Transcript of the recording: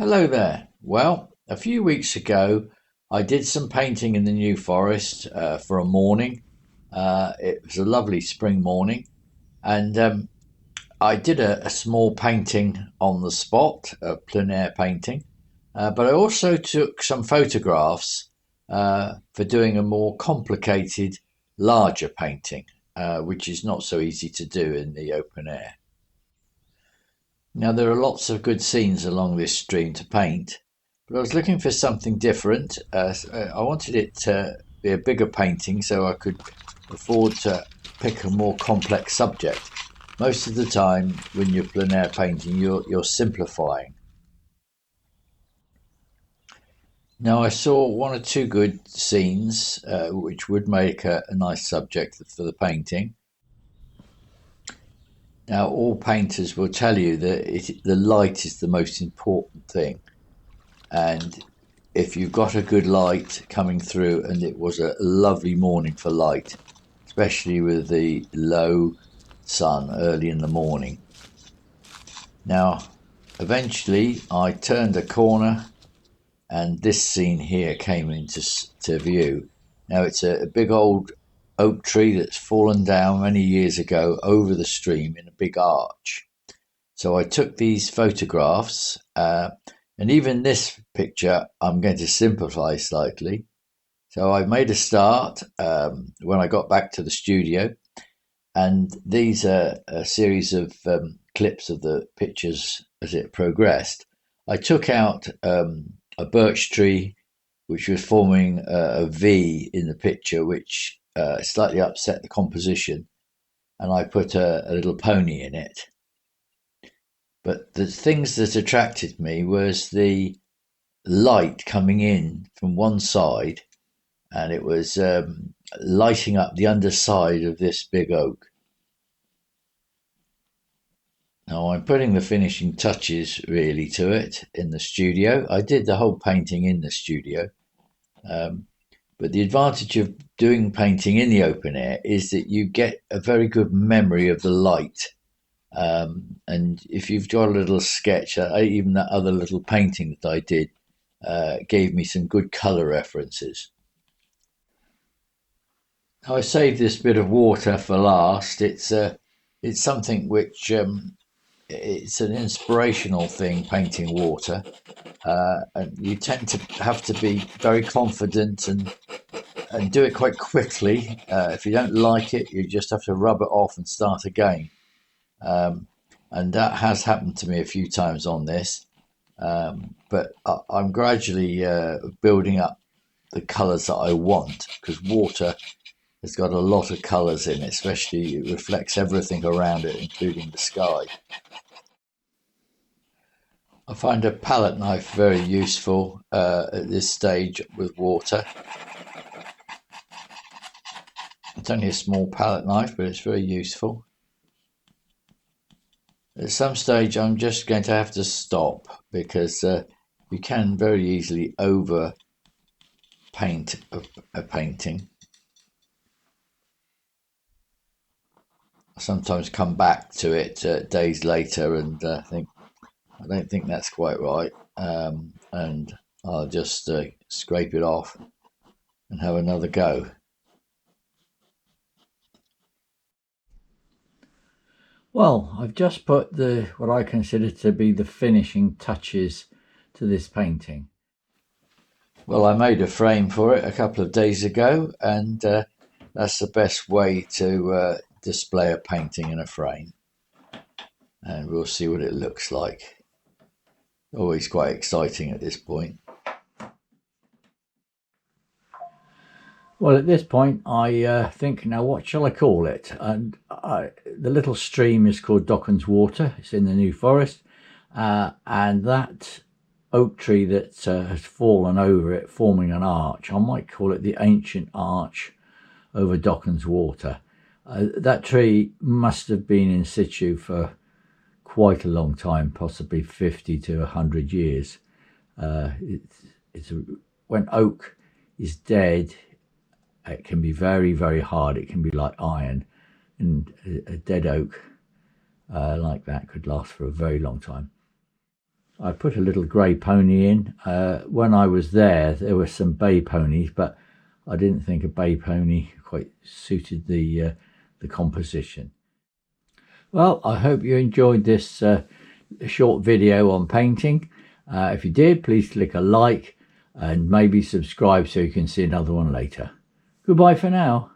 Hello there. Well, a few weeks ago, I did some painting in the New Forest for a morning. It was a lovely spring morning, and I did a small painting on the spot, a plein air painting. But I also took some photographs for doing a more complicated, larger painting, which is not so easy to do in the open air. Now, there are lots of good scenes along this stream to paint, but I was looking for something different. I wanted it to be a bigger painting so I could afford to pick a more complex subject. Most of the time, when you're plein air painting, you're simplifying. Now, I saw one or two good scenes which would make a nice subject for the painting. Now, all painters will tell you that the light is the most important thing. And if you've got a good light coming through, and it was a lovely morning for light, especially with the low sun early in the morning. Now, eventually, I turned a corner, and this scene here came into view. Now, it's a big old oak tree that's fallen down many years ago over the stream in a big arch. So I took these photographs, and even this picture I'm going to simplify slightly. So I made a start when I got back to the studio, and these are a series of clips of the pictures as it progressed. I took out a birch tree which was forming a V in the picture, which slightly upset the composition, and I put a little pony in it. But the things that attracted me was the light coming in from one side, and it was lighting up the underside of this big oak. Now I'm putting the finishing touches really to it in the studio. I did the whole painting in the studio. Um, but the advantage of doing painting in the open air is that you get a very good memory of the light. And if you've got a little sketch, even that other little painting that I did gave me some good colour references. I saved this bit of water for last. It's something which it's an inspirational thing, painting water, and you tend to have to be very confident and do it quite quickly. If you don't like it, you just have to rub it off and start again. Um, and that has happened to me a few times on this. But I'm gradually building up the colours that I want, because water has got a lot of colours in it, especially it reflects everything around it, including the sky. I find a palette knife very useful at this stage with water. It's only a small palette knife, but it's very useful. At some stage, I'm just going to have to stop because you can very easily over paint a painting. I sometimes come back to it days later and think, I don't think that's quite right. And I'll just scrape it off and have another go. Well, I've just put the what I consider to be the finishing touches to this painting. Well, I made a frame for it a couple of days ago, and that's the best way to display a painting in a frame. And we'll see what it looks like. Always quite exciting at this point. Well, at this point, I think, now what shall I call it? And the little stream is called Docken's Water. It's in the New Forest. And that oak tree that has fallen over it, forming an arch, I might call it the ancient arch over Docken's Water. That tree must have been in situ for quite a long time, possibly 50 to 100 years. When oak is dead, it can be very, very hard. It can be like iron, and a dead oak like that could last for a very long time. I put a little grey pony in. When I was there were some bay ponies, but I didn't think a bay pony quite suited the composition. Well, I hope you enjoyed this short video on painting. If you did, please click a like and maybe subscribe so you can see another one later. Goodbye for now.